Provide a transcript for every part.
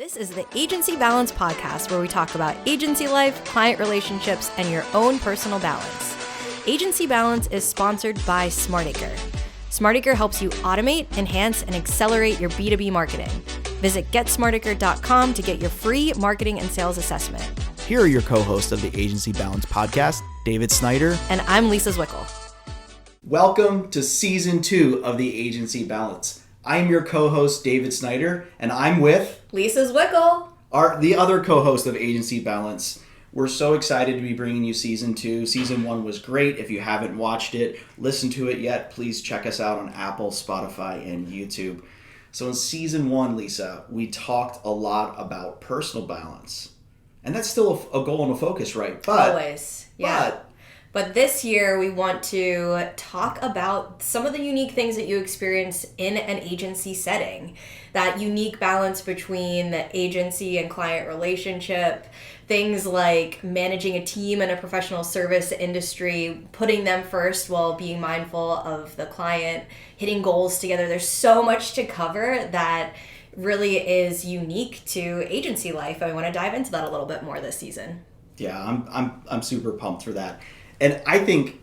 This is the Agency Balance Podcast, where we talk about agency life, client relationships, and your own personal balance. Agency Balance is sponsored by SmartAcre. SmartAcre helps you automate, enhance, and accelerate your B2B marketing. Visit GetSmartAcre.com to get your free marketing and sales assessment. Here are your co-hosts of the Agency Balance Podcast, David Snyder. And I'm Lisa Zwikl. Welcome to Season 2 of the Agency Balance. I'm your co-host, David Snyder, and I'm with Lisa Zwikl, the other co-host of Agency Balance. We're so excited to be bringing you Season 2. Season 1 was great. If you haven't watched it, listened to it yet, please check us out on Apple, Spotify, and YouTube. So in Season 1, Lisa, we talked a lot about personal balance. And that's still a goal and a focus, right? Always, yeah. But this year, we want to talk about some of the unique things that you experience in an agency setting. That unique balance between the agency and client relationship. Things like managing a team in a professional service industry, putting them first while being mindful of the client, hitting goals together. There's so much to cover that really is unique to agency life. I want to dive into that a little bit more this season. Yeah, I'm super pumped for that. And I think,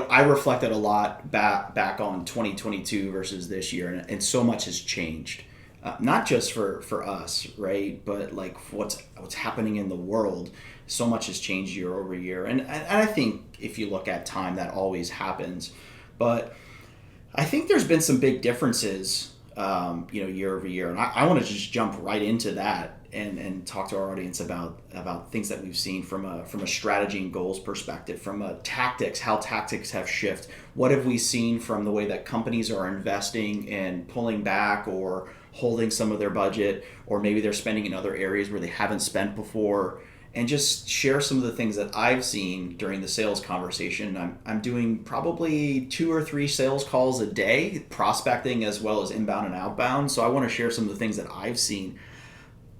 I reflected a lot back on 2022 versus this year, and so much has changed. Not just for us, right? But like what's happening in the world, so much has changed year over year. And I think if you look at time, that always happens. But I think there's been some big differences, year over year. And I want to just jump right into that and talk to our audience about things that we've seen from a strategy and goals perspective, from a tactics, how tactics have shifted. What have we seen from the way that companies are investing and pulling back or holding some of their budget, or maybe they're spending in other areas where they haven't spent before, and just share some of the things that I've seen during the sales conversation. I'm doing probably 2 or 3 sales calls a day, prospecting as well as inbound and outbound. So I want to share some of the things that I've seen.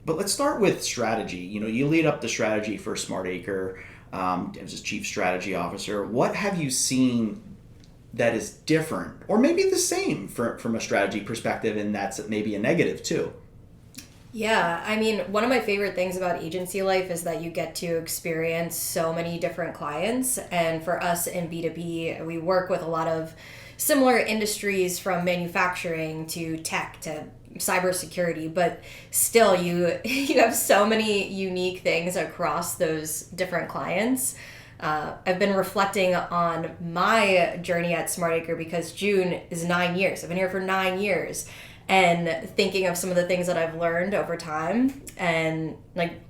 But let's start with strategy. You lead up the strategy for SmartAcre as Chief Strategy Officer. What have you seen that is different, or maybe the same from a strategy perspective, and that's maybe a negative too? Yeah, I mean, one of my favorite things about agency life is that you get to experience so many different clients. And for us in B2B, we work with a lot of similar industries, from manufacturing to tech to cybersecurity, but still you have so many unique things across those different clients. I've been reflecting on my journey at SmartAcre because June is 9 years. I've been here for 9 years, and thinking of some of the things that I've learned over time. And like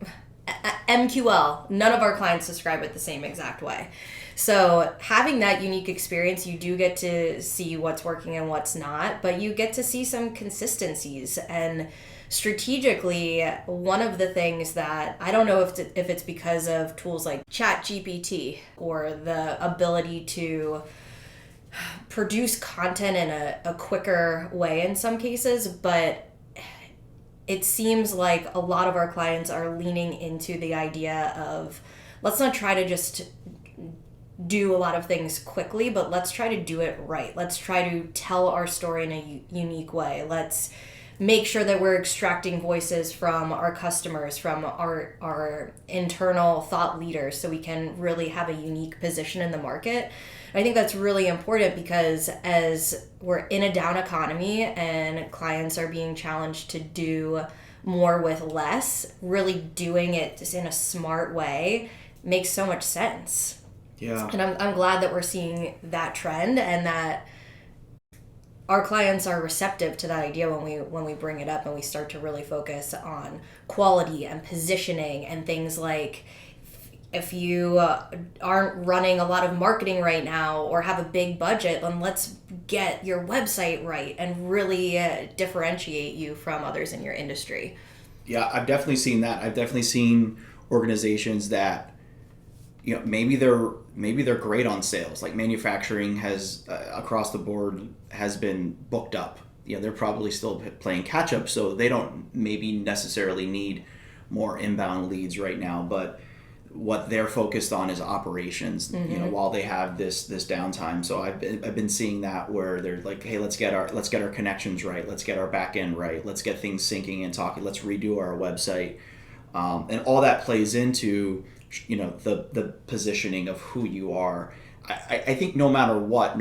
MQL, none of our clients describe it the same exact way. So having that unique experience, you do get to see what's working and what's not, but you get to see some consistencies. And strategically, one of the things that I don't know if it's because of tools like ChatGPT or the ability to produce content in a quicker way in some cases, but it seems like a lot of our clients are leaning into the idea of, let's not try to just do a lot of things quickly, but let's try to do it right. Let's try to tell our story in a unique way. Let's make sure that we're extracting voices from our customers, from our internal thought leaders, so we can really have a unique position in the market. I think that's really important because as we're in a down economy and clients are being challenged to do more with less, really doing it just in a smart way makes so much sense. Yeah. And I'm glad that we're seeing that trend, and that our clients are receptive to that idea when we bring it up, and we start to really focus on quality and positioning and things like, if you aren't running a lot of marketing right now or have a big budget, then let's get your website right and really differentiate you from others in your industry. Yeah, I've definitely seen that. I've definitely seen organizations that, maybe they're great on sales. Like manufacturing has across the board has been booked up. They're probably still playing catch up, so they don't maybe necessarily need more inbound leads right now, but what they're focused on is operations, while they have this downtime. So I've been seeing that where they're like, hey, let's get our connections right, let's get our back end right, let's get things syncing and talking, let's redo our website, and all that plays into the positioning of who you are. I think no matter what,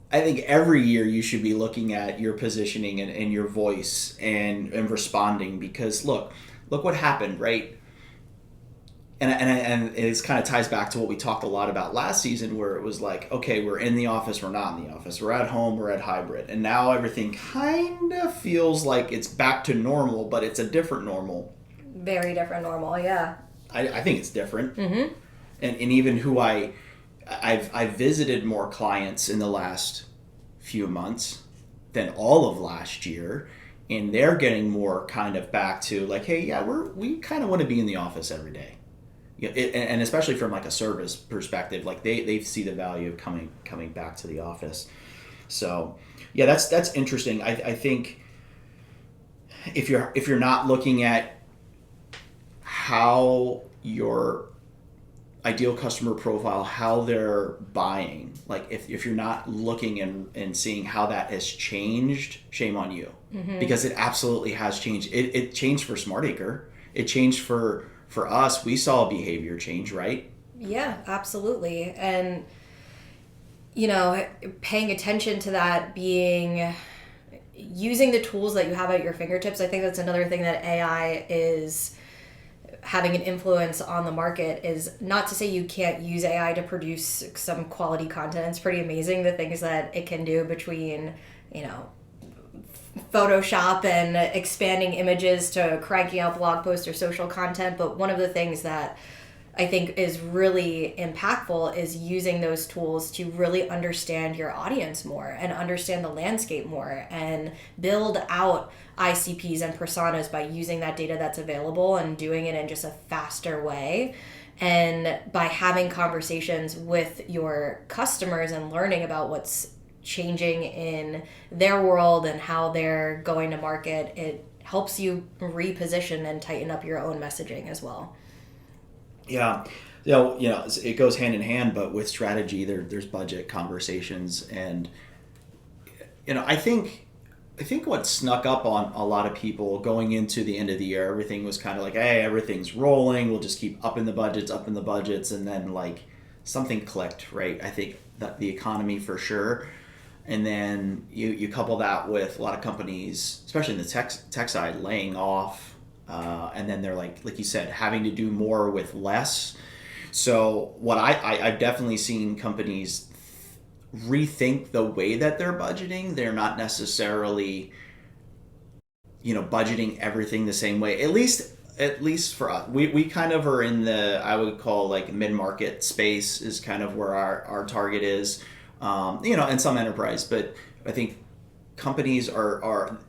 I think every year you should be looking at your positioning and your voice and responding, because look what happened, right? And it kind of ties back to what we talked a lot about last season, where it was like, okay, we're in the office, we're not in the office, we're at home, we're at hybrid, and now everything kind of feels like it's back to normal, but it's a different normal. Very different normal, yeah. I think it's different. And even who I've visited more clients in the last few months than all of last year, and they're getting more kind of back to like, hey, yeah, we kind of want to be in the office every day. And especially from like a service perspective, like they see the value of coming back to the office. So yeah, that's interesting. I think if you're not looking at how your ideal customer profile, how they're buying, like if you're not looking and seeing how that has changed, shame on you. Because it absolutely has changed. It changed for SmartAcre. It changed for us. We saw a behavior change, right? Yeah, absolutely. And paying attention to that, using the tools that you have at your fingertips. I think that's another thing that AI is having an influence on the market. Is not to say you can't use AI to produce some quality content. It's pretty amazing the things that it can do between, Photoshop and expanding images to cranking out blog posts or social content. But one of the things that I think is really impactful is using those tools to really understand your audience more and understand the landscape more and build out ICPs and personas by using that data that's available and doing it in just a faster way. And by having conversations with your customers and learning about what's changing in their world and how they're going to market, it helps you reposition and tighten up your own messaging as well. Yeah. It goes hand in hand, but with strategy, there's budget conversations. And, I think what snuck up on a lot of people going into the end of the year, everything was kind of like, hey, everything's rolling, we'll just keep upping the budgets. And then like something clicked, right? I think that the economy for sure. And then you couple that with a lot of companies, especially in the tech side, laying off. And then they're like you said, having to do more with less. So what I've definitely seen companies rethink the way that they're budgeting. They're not necessarily, budgeting everything the same way. At least for us, we kind of are in the, I would call like mid-market space is kind of where our target is. And some enterprise, but I think companies are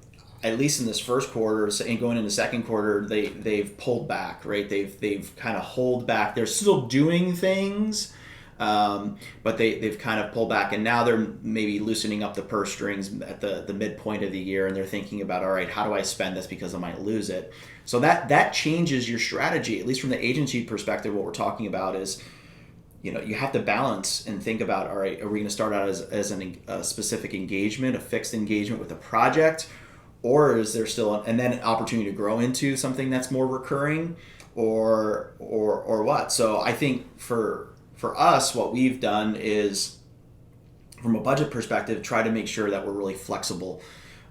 at least in this first quarter and going into second quarter, they've pulled back, right? They've kind of hold back. They're still doing things, but they've kind of pulled back, and now they're maybe loosening up the purse strings at the midpoint of the year, and they're thinking about, all right, how do I spend this because I might lose it? So that changes your strategy, at least from the agency perspective. What we're talking about is, you have to balance and think about, all right, are we going to start out as a specific engagement, a fixed engagement with a project, or is there still and then an opportunity to grow into something that's more recurring, or what? So I think for us, what we've done is, from a budget perspective, try to make sure that we're really flexible.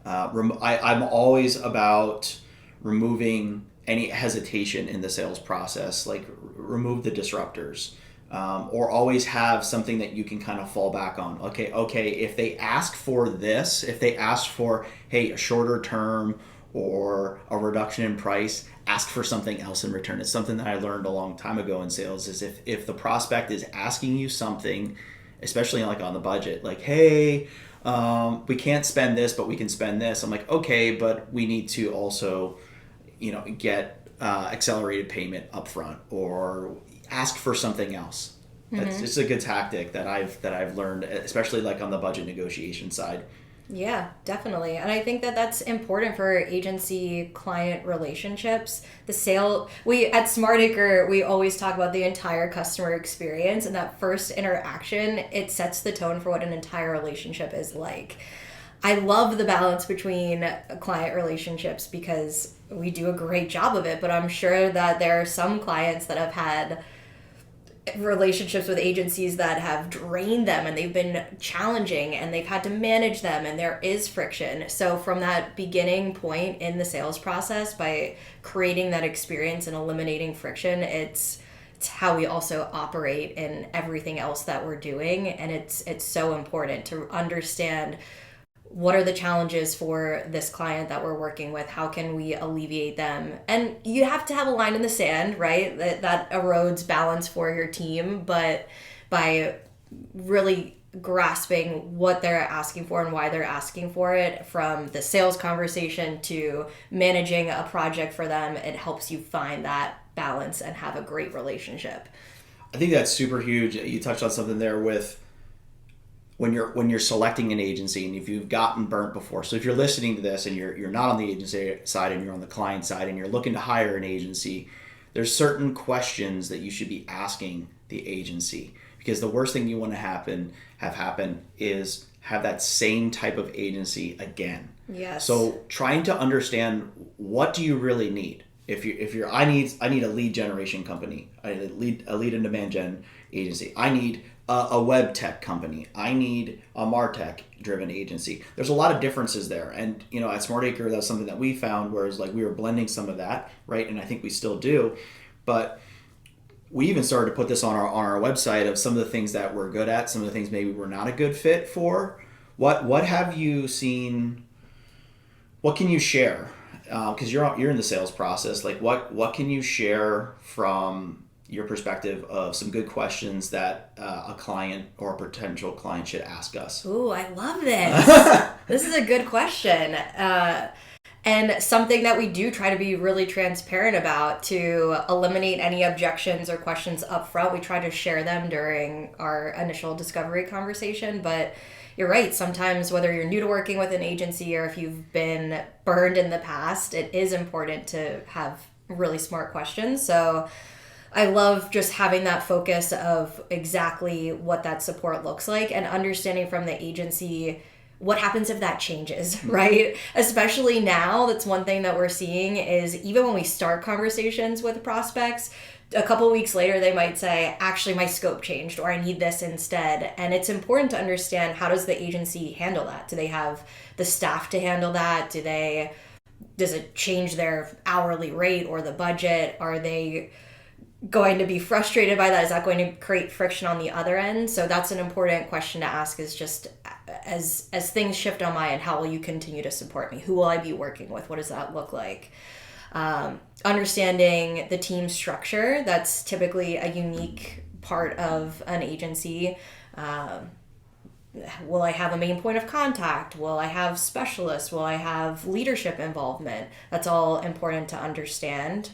I'm always about removing any hesitation in the sales process, like remove the disruptors. Or always have something that you can kind of fall back on. Okay, if they ask for this, if they ask for, hey, a shorter term or a reduction in price, ask for something else in return. It's something that I learned a long time ago in sales, is if the prospect is asking you something, especially like on the budget, like, hey, we can't spend this, but we can spend this. I'm like, okay, but we need to also, get accelerated payment upfront, or ask for something else. That's just a good tactic that I've learned, especially like on the budget negotiation side. Yeah, definitely. And I think that that's important for agency client relationships. We at SmartAcre, we always talk about the entire customer experience, and that first interaction, it sets the tone for what an entire relationship is like. I love the balance between client relationships because we do a great job of it, but I'm sure that there are some clients that have had relationships with agencies that have drained them and they've been challenging and they've had to manage them and there is friction. So from that beginning point in the sales process, by creating that experience and eliminating friction, it's how we also operate in everything else that we're doing, and it's so important to understand what are the challenges for this client that we're working with, how can we alleviate them. And you have to have a line in the sand, right, that erodes balance for your team, but by really grasping what they're asking for and why they're asking for it, from the sales conversation to managing a project for them, it helps you find that balance and have a great relationship. I think that's super huge. You touched on something there with when you're selecting an agency, and if you've gotten burnt before. So if you're listening to this and you're not on the agency side and you're on the client side and you're looking to hire an agency, there's certain questions that you should be asking the agency, because the worst thing you want to have happen is have that same type of agency again. Yes. So trying to understand, what do you really need? If you're I need a lead generation company, I need a lead and demand gen agency. I need a web tech company. I need a MarTech driven agency. There's a lot of differences there, and at SmartAcre, that's something that we found, whereas like we were blending some of that, right, and I think we still do, but we even started to put this on our website of some of the things that we're good at, some of the things maybe we're not a good fit for. What have you seen? What can you share? Because you're in the sales process. Like what can you share from your perspective of some good questions that a client or a potential client should ask us? Ooh, I love this. This is a good question. And something that we do try to be really transparent about to eliminate any objections or questions up front. We try to share them during our initial discovery conversation, but you're right. Sometimes, whether you're new to working with an agency or if you've been burned in the past, it is important to have really smart questions. So I love just having that focus of exactly what that support looks like and understanding from the agency what happens if that changes, right? Especially now, that's one thing that we're seeing is even when we start conversations with prospects, a couple weeks later, they might say, actually, my scope changed, or I need this instead. And it's important to understand, how does the agency handle that? Do they have the staff to handle that? Does it change their hourly rate or the budget? Are they going to be frustrated by that? Is that going to create friction on the other end? So that's an important question to ask, is just as things shift on my end, how will you continue to support me? Who will I be working with? What does that look like? Understanding the team structure, that's typically a unique part of an agency. Will I have a main point of contact? Will I have specialists? Will I have leadership involvement? That's all important to understand.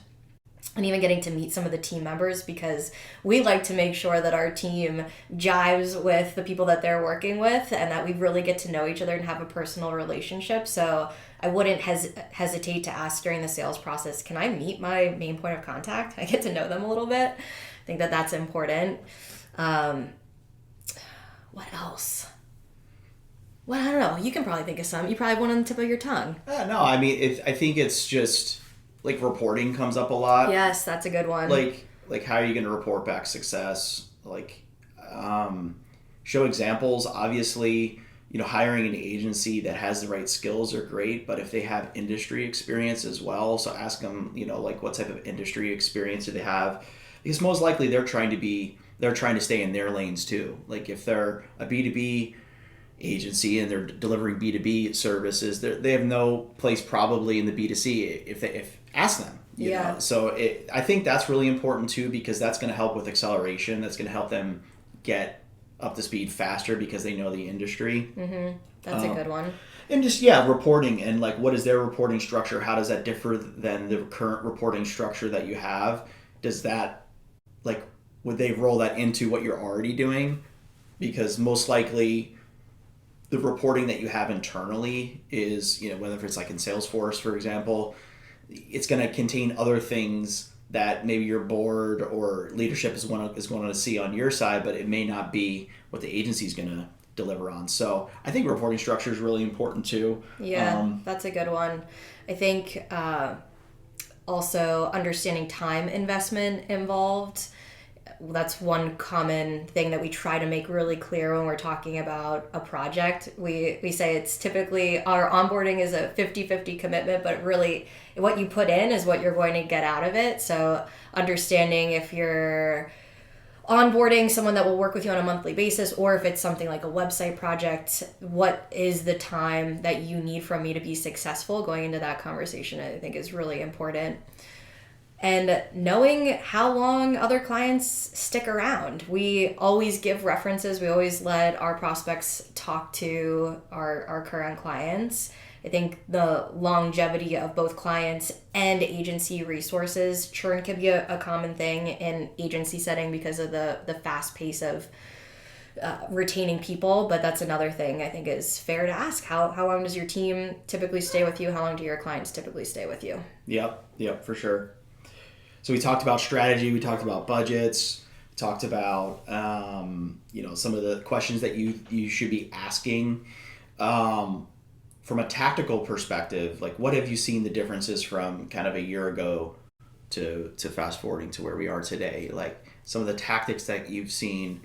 And even getting to meet some of the team members, because we like to make sure that our team jives with the people that they're working with and that we really get to know each other and have a personal relationship. So I wouldn't hesitate to ask during the sales process, can I meet my main point of contact? I get to know them a little bit. I think that that's important. What else? Well, I don't know. You can probably think of some. You probably have one on the tip of your tongue. No, I mean, I think it's just... like reporting comes up a lot. Yes, that's a good one. Like how are you going to report back success? Like, show examples. Obviously, hiring an agency that has the right skills are great, but if they have industry experience as well, so ask them, like what type of industry experience do they have? Because most likely they're trying to stay in their lanes too. Like if they're a B2B agency and they're delivering B2B services, they have no place probably in the B2C if ask them. You know? So I think that's really important too, because that's going to help with acceleration. That's going to help them get up to speed faster because they know the industry. Mm-hmm. That's a good one. And just, reporting and like what is their reporting structure? How does that differ than the current reporting structure that you have? Does that, like, would they roll that into what you're already doing? Because most likely the reporting that you have internally is, whether it's like in Salesforce, for example, it's going to contain other things that maybe your board or leadership is going to see on your side, but it may not be what the agency is going to deliver on. So I think reporting structure is really important too. Yeah, that's a good one. I think also understanding time investment involved. That's one common thing that we try to make really clear when we're talking about a project. We say it's typically, our onboarding is a 50-50 commitment, but really what you put in is what you're going to get out of it. So understanding if you're onboarding someone that will work with you on a monthly basis, or if it's something like a website project, what is the time that you need from me to be successful? Going into that conversation, I think, is really important. And knowing how long other clients stick around. We always give references. We always let our prospects talk to our current clients. I think the longevity of both clients and agency resources, churn can be a common thing in agency setting because of the fast pace of retaining people. But that's another thing I think is fair to ask. How long does your team typically stay with you? How long do your clients typically stay with you? Yep, for sure. So we talked about strategy, we talked about budgets, we talked about some of the questions that you should be asking. From a tactical perspective, like what have you seen the differences from kind of a year ago to fast forwarding to where we are today? Like some of the tactics that you've seen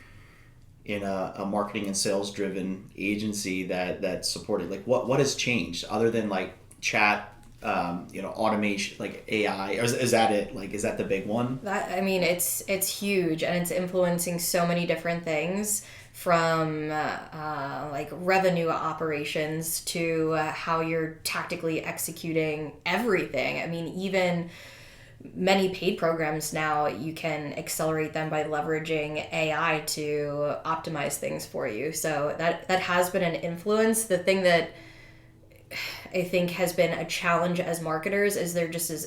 in a marketing and sales driven agency that supported, like what has changed other than like chat, automation, like AI, or is that it? Like, is that the big one? It's huge, and it's influencing so many different things, from like revenue operations to how you're tactically executing everything. I mean, even many paid programs now, you can accelerate them by leveraging AI to optimize things for you. So that has been an influence. The thing that I think has been a challenge as marketers is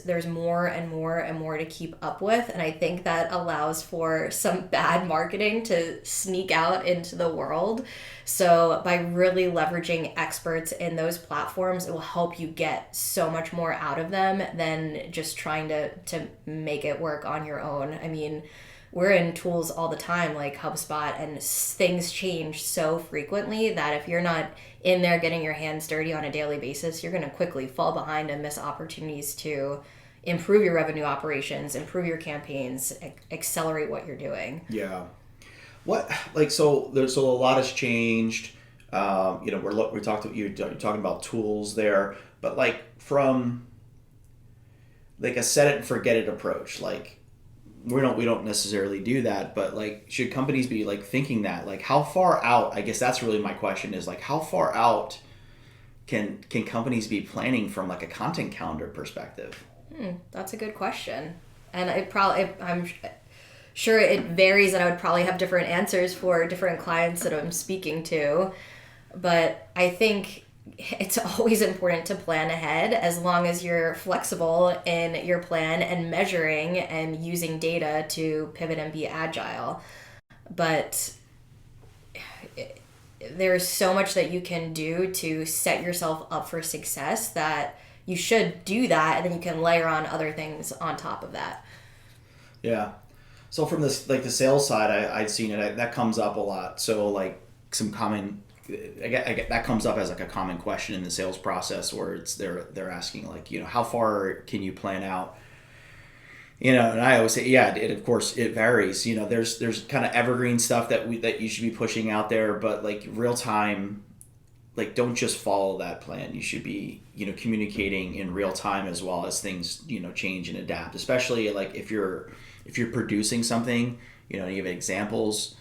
there's more and more and more to keep up with, and I think that allows for some bad marketing to sneak out into the world. So by really leveraging experts in those platforms, it will help you get so much more out of them than just trying to make it work on your own. I mean, we're in tools all the time like HubSpot, and things change so frequently that if you're not in there getting your hands dirty on a daily basis, you're going to quickly fall behind and miss opportunities to improve your revenue operations, improve your campaigns, accelerate what you're doing. Yeah. So a lot has changed. You're talking about tools there, but like from like a set it and forget it approach, like we don't necessarily do that, but like should companies be like thinking that, like how far out, I guess that's really my question, is like how far out can companies be planning from like a content calendar perspective? That's a good question, and I'm sure it varies, and I would probably have different answers for different clients that I'm speaking to, but I think it's always important to plan ahead, as long as you're flexible in your plan and measuring and using data to pivot and be agile. But there's so much that you can do to set yourself up for success that you should do that, and then you can layer on other things on top of that. Yeah. So from this, like the sales side, I've seen it, that comes up a lot. So like some common, I get that comes up as like a common question in the sales process, where it's they're asking like, how far can you plan out? And I always say, yeah, of course it varies. There's kind of evergreen stuff that you should be pushing out there, but like real time, like don't just follow that plan. You should be communicating in real time as well as things change and adapt. Especially like if you're producing something, you have examples.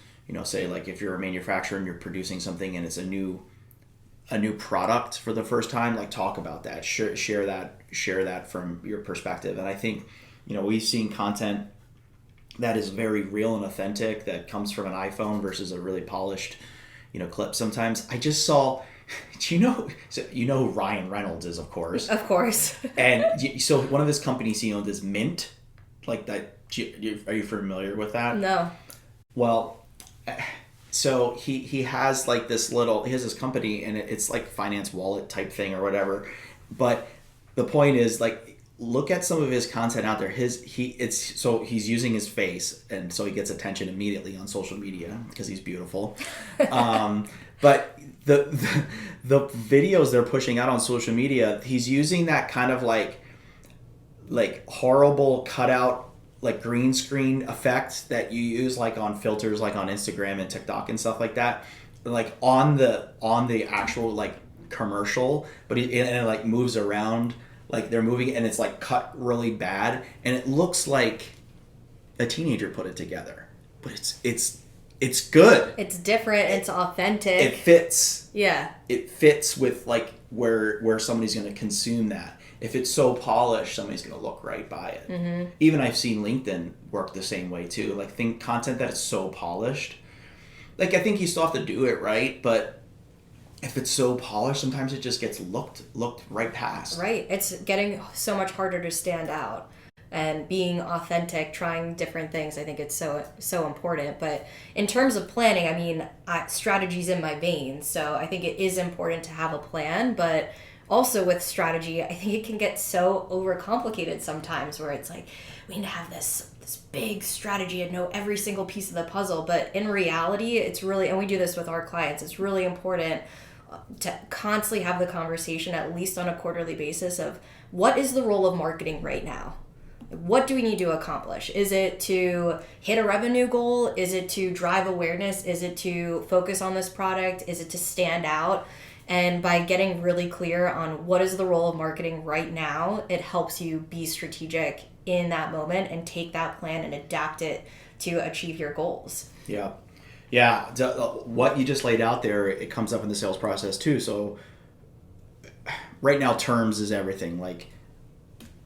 Say like if you're a manufacturer and you're producing something and it's a new product for the first time, like talk about that, share that from your perspective. And I think, we've seen content that is very real and authentic that comes from an iPhone versus a really polished, clip. Sometimes I just saw, who Ryan Reynolds is, of course. Of course. And so one of his companies he owned is Mint, like that. Are you familiar with that? No. Well, So he has like he has this company, and it's like finance wallet type thing or whatever. But the point is, like, look at some of his content out there. He's using his face, and so he gets attention immediately on social media because he's beautiful. But the videos they're pushing out on social media, he's using that kind of like horrible cutout, like green screen effect that you use like on filters, like on Instagram and TikTok and stuff like that, like on the actual like commercial, but it like moves around, like they're moving, and it's like cut really bad, and it looks like a teenager put it together, but it's good. It's different. It's authentic. It fits. Yeah. It fits with like where somebody's going to consume that. If it's so polished, somebody's going to look right by it. Mm-hmm. Even I've seen LinkedIn work the same way too. Like, content that is so polished. Like, I think you still have to do it right, but if it's so polished, sometimes it just gets looked right past. Right. It's getting so much harder to stand out. And being authentic, trying different things, I think it's so important. But in terms of planning, I mean, strategy's in my veins, so I think it is important to have a plan, but also with strategy, I think it can get so overcomplicated sometimes, where it's like, we need to have this big strategy and know every single piece of the puzzle. But in reality, it's really, and we do this with our clients, it's really important to constantly have the conversation, at least on a quarterly basis, of what is the role of marketing right now? What do we need to accomplish? Is it to hit a revenue goal? Is it to drive awareness? Is it to focus on this product? Is it to stand out? And by getting really clear on what is the role of marketing right now, it helps you be strategic in that moment and take that plan and adapt it to achieve your goals. Yeah. Yeah. What you just laid out there, it comes up in the sales process too. So right now, terms is everything. Like,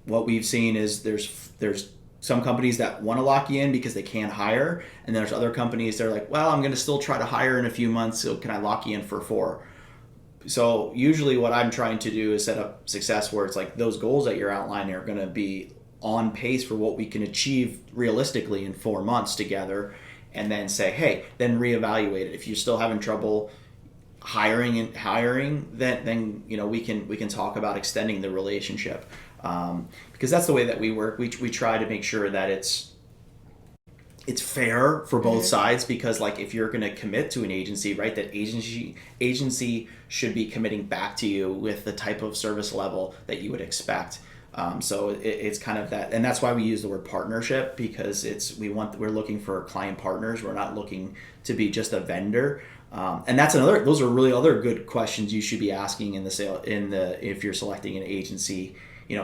what we've seen is there's some companies that want to lock you in because they can't hire. And there's other companies that are like, well, I'm going to still try to hire in a few months. So can I lock you in for 4? So usually what I'm trying to do is set up success where it's like those goals that you're outlining are going to be on pace for what we can achieve realistically in 4 months together, and then say, hey, then reevaluate it. If you're still having trouble hiring, then we can talk about extending the relationship, because that's the way that we work. We try to make sure that it's fair for both sides, because like if you're going to commit to an agency, right, that agency should be committing back to you with the type of service level that you would expect. So it's kind of that, and that's why we use the word partnership, because we're looking for client partners. We're not looking to be just a vendor. And those are really other good questions you should be asking if you're selecting an agency,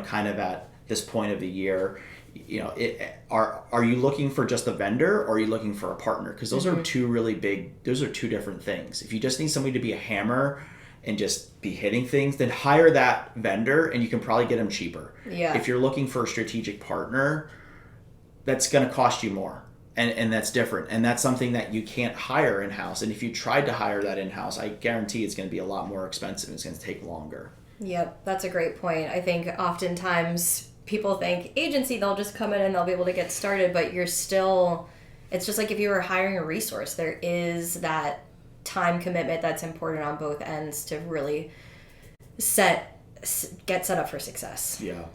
kind of at this point of the year. Are you looking for just a vendor, or are you looking for a partner? Because those are two different things. If you just need somebody to be a hammer and just be hitting things, then hire that vendor and you can probably get them cheaper. Yeah. If you're looking for a strategic partner, that's going to cost you more. And that's different. And that's something that you can't hire in-house. And if you tried to hire that in-house, I guarantee it's going to be a lot more expensive. It's going to take longer. Yep, that's a great point. I think oftentimes people think agency, they'll just come in and they'll be able to get started, but it's just like if you were hiring a resource, there is that time commitment that's important on both ends to really get set up for success. Yeah.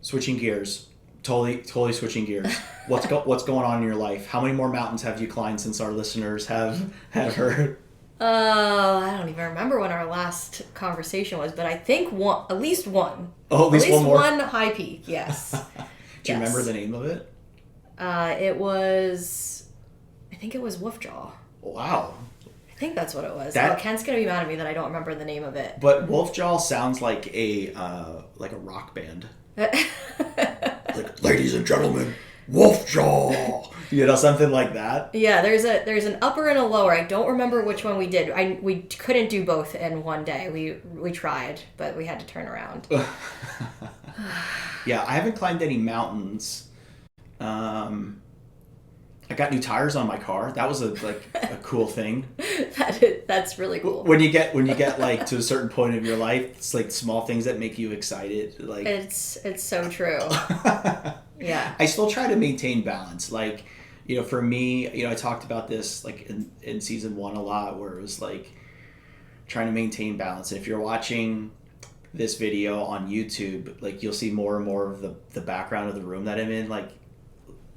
Switching gears. Totally switching gears. What's going on in your life? How many more mountains have you climbed since our listeners have heard? I don't even remember when our last conversation was, but I think at least one. Oh, at least one more? One high peak, yes. Do you remember the name of it? I think it was Wolfjaw. Wow. I think that's what it was. Kent's going to be mad at me that I don't remember the name of it. But Wolfjaw sounds like a rock band. Like, ladies and gentlemen, Wolfjaw. Something like that. Yeah, there's an upper and a lower. I don't remember which one we did. We couldn't do both in one day. We tried, but we had to turn around. Yeah, I haven't climbed any mountains. I got new tires on my car. That was a cool thing. That's really cool. When you get like to a certain point of your life, it's like small things that make you excited. Like, it's so true. Yeah. I still try to maintain balance. Like, For me, I talked about this like in season 1 a lot, where it was like trying to maintain balance. And if you're watching this video on YouTube, like you'll see more and more of the background of the room that I'm in. Like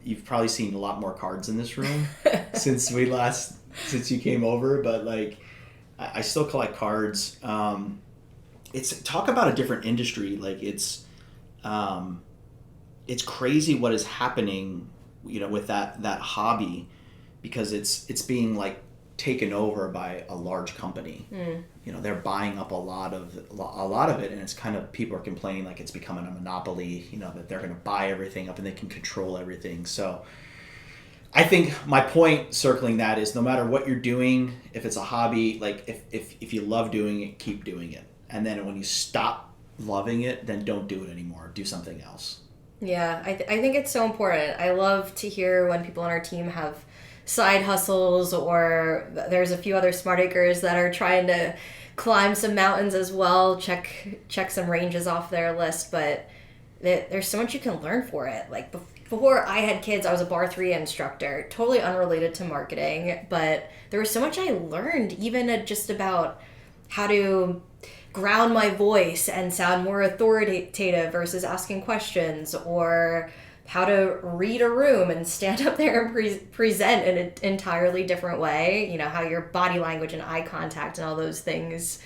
you've probably seen a lot more cards in this room since you came over, but like I still collect cards. It's talk about a different industry. Like it's crazy what is happening, with that hobby, because it's being like taken over by a large company. They're buying up a lot of it, and it's kind of, people are complaining like it's becoming a monopoly, that they're going to buy everything up and they can control everything. So I think my point circling that is, no matter what you're doing, if it's a hobby, like if you love doing it, keep doing it. And then when you stop loving it, then don't do it anymore. Do something else. Yeah, I think it's so important. I love to hear when people on our team have side hustles, or there's a few other smart acres that are trying to climb some mountains as well, check some ranges off their list. But there's so much you can learn for it. Like before I had kids, I was a bar 3 instructor, totally unrelated to marketing, but there was so much I learned, even just about how to ground my voice and sound more authoritative versus asking questions, or how to read a room and stand up there and present in an entirely different way. How your body language and eye contact and all those things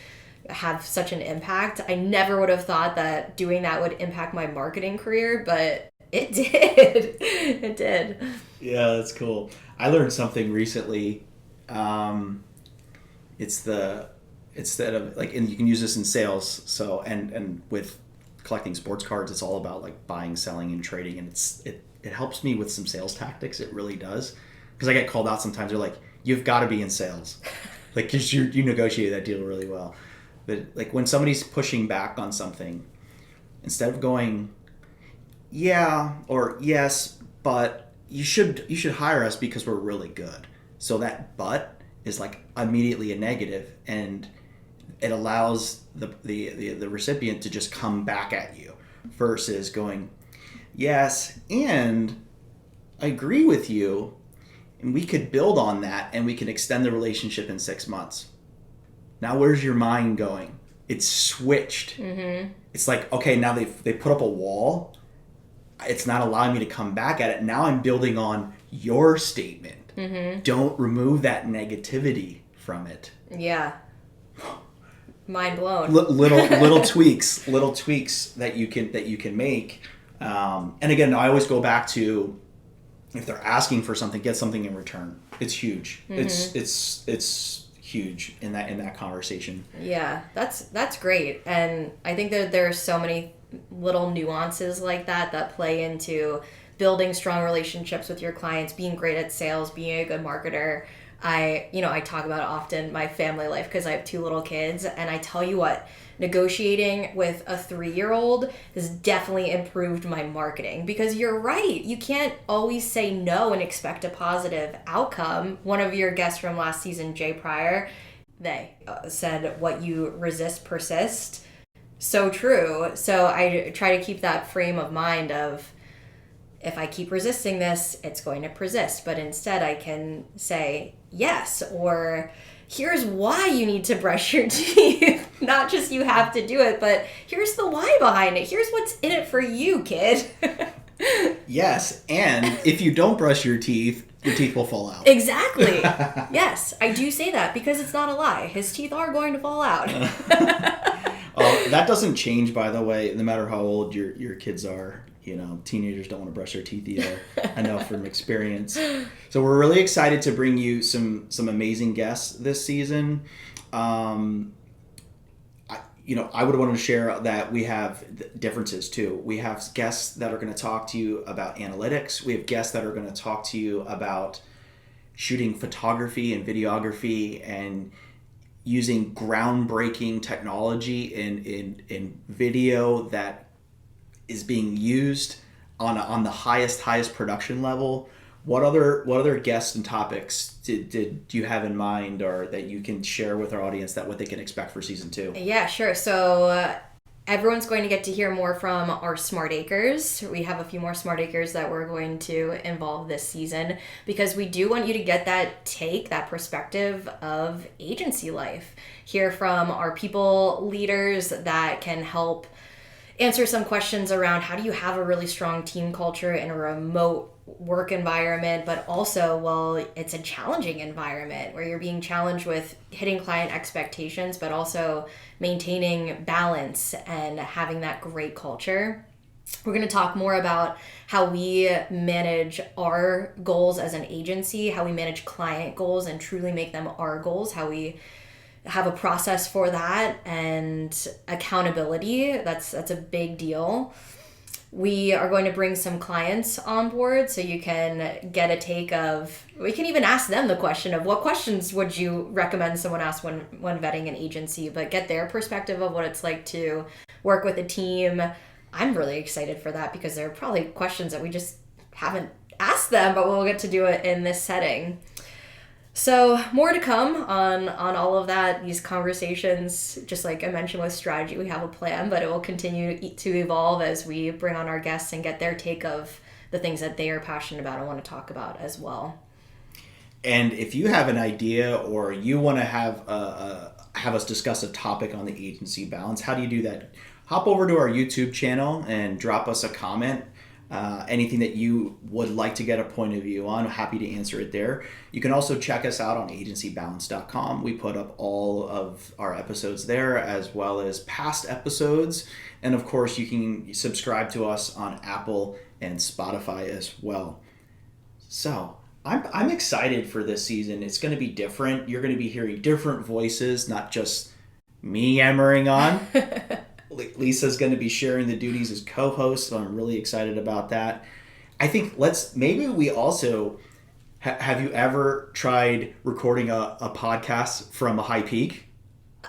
have such an impact. I never would have thought that doing that would impact my marketing career, but it did. It did. Yeah, that's cool. I learned something recently. Instead of like, and you can use this in sales. So, and with collecting sports cards, it's all about like buying, selling, and trading. And it helps me with some sales tactics. It really does. Because I get called out sometimes. They're like, you've got to be in sales. Like, because you negotiate that deal really well. But like when somebody's pushing back on something, instead of going, yeah, or yes, but you should hire us because we're really good. So that but is like immediately a negative, and it allows the recipient to just come back at you, versus going, yes, and I agree with you, and we could build on that, and we can extend the relationship in 6 months. Now where's your mind going? It's switched. Mm-hmm. It's like, okay, now they put up a wall. It's not allowing me to come back at it. Now I'm building on your statement. Mm-hmm. Don't remove that negativity from it. Yeah. Mind blown. Little tweaks that you can make. And again, I always go back to, if they're asking for something, get something in return. It's huge. Mm-hmm. It's huge in that conversation. Yeah, that's great. And I think that there are so many little nuances like that play into building strong relationships with your clients, being great at sales, being a good marketer. I talk about often my family life because I have 2 little kids, and I tell you what, negotiating with a 3-year-old has definitely improved my marketing, because you're right. You can't always say no and expect a positive outcome. One of your guests from last season, Jay Pryor, they said, what you resist persist. So true. So I try to keep that frame of mind of, if I keep resisting this, it's going to persist. But instead I can say yes, or here's why you need to brush your teeth. Not just you have to do it, but here's the why behind it. Here's what's in it for you, kid. Yes, and if you don't brush your teeth will fall out. Exactly. Yes, I do say that because it's not a lie. His teeth are going to fall out. That doesn't change, by the way, no matter how old your kids are. Teenagers don't want to brush their teeth either. I know from experience. So we're really excited to bring you some amazing guests this season. I would want to share that we have differences too. We have guests that are going to talk to you about analytics. We have guests that are going to talk to you about shooting photography and videography and using groundbreaking technology in video that is being used on the highest production level. What other guests and topics did you have in mind, or that you can share with our audience, that what they can expect for season 2? Yeah, sure. So everyone's going to get to hear more from our Smart Acres. We have a few more Smart Acres that we're going to involve this season because we do want you to get that perspective of agency life. Hear from our people leaders that can help answer some questions around how do you have a really strong team culture in a remote work environment, but also, well, it's a challenging environment where you're being challenged with hitting client expectations, but also maintaining balance and having that great culture. We're going to talk more about how we manage our goals as an agency, how we manage client goals and truly make them our goals, how we have a process for that, and accountability. That's a big deal. We are going to bring some clients on board so you can get a take of, we can even ask them the question of what questions would you recommend someone ask when vetting an agency, but get their perspective of what it's like to work with a team. I'm really excited for that because there are probably questions that we just haven't asked them, but we'll get to do it in this setting. So more to come on all of that, these conversations. Just like I mentioned with strategy, we have a plan, but it will continue to evolve as we bring on our guests and get their take of the things that they are passionate about and want to talk about as well. And if you have an idea or you want to have us discuss a topic on the agency balance, how do you do that? Hop over to our YouTube channel and drop us a comment. Anything that you would like to get a point of view on, I'm happy to answer it there. You can also check us out on agencybalance.com. We put up all of our episodes there as well as past episodes. And of course, you can subscribe to us on Apple and Spotify as well. So I'm excited for this season. It's going to be different. You're going to be hearing different voices, not just me yammering on. Lisa's going to be sharing the duties as co-host, so I'm really excited about that. I think maybe we also, have you ever tried recording a podcast from a high peak?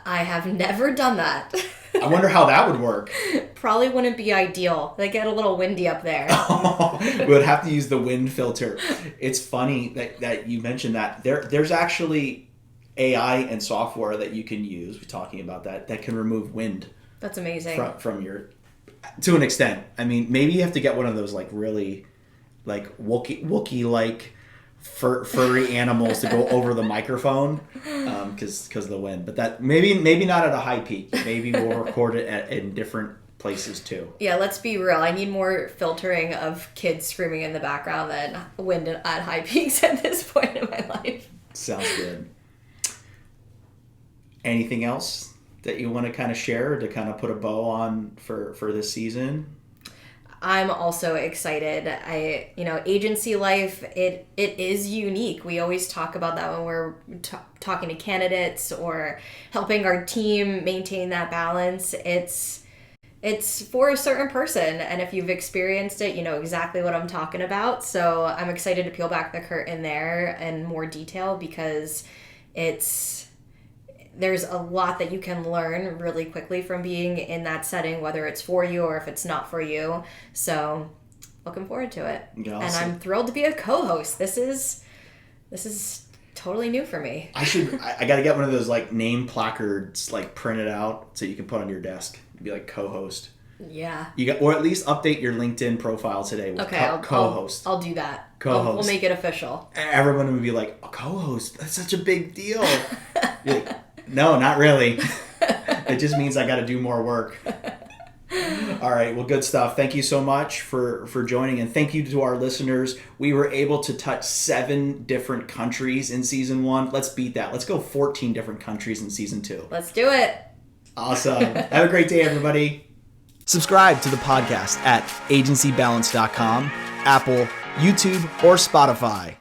I have never done that. I wonder how that would work. Probably wouldn't be ideal. They get a little windy up there. We would have to use the wind filter. It's funny that you mentioned that. There's actually AI and software that you can use, we're talking about that can remove wind. That's amazing. From your, to an extent. I mean, maybe you have to get one of those like really, like Wookiee like furry animals to go over the microphone, because of the wind. But that maybe not at a high peak. Maybe we'll record it in different places too. Yeah, let's be real. I need more filtering of kids screaming in the background than wind at high peaks at this point in my life. Sounds good. Anything else that you want to kind of share to kind of put a bow on for this season? I'm also excited. Agency life, it is unique. We always talk about that when we're talking to candidates or helping our team maintain that balance. It's for a certain person, and if you've experienced it, you know exactly what I'm talking about. So I'm excited to peel back the curtain there in more detail because there's a lot that you can learn really quickly from being in that setting, whether it's for you or if it's not for you. So looking forward to it. Awesome. And I'm thrilled to be a co-host. This is totally new for me. I got to get one of those like name placards like printed out so you can put on your desk. Be like co-host. Yeah. Or at least update your LinkedIn profile today with co-host. I'll do that. Co-host. We'll make it official. Everyone would be like, a co-host? That's such a big deal. You're like, no, not really. It just means I got to do more work. All right. Well, good stuff. Thank you so much for joining. And thank you to our listeners. We were able to touch 7 different countries in season 1. Let's beat that. Let's go 14 different countries in season 2. Let's do it. Awesome. Have a great day, everybody. Subscribe to the podcast at agencybalance.com, Apple, YouTube, or Spotify.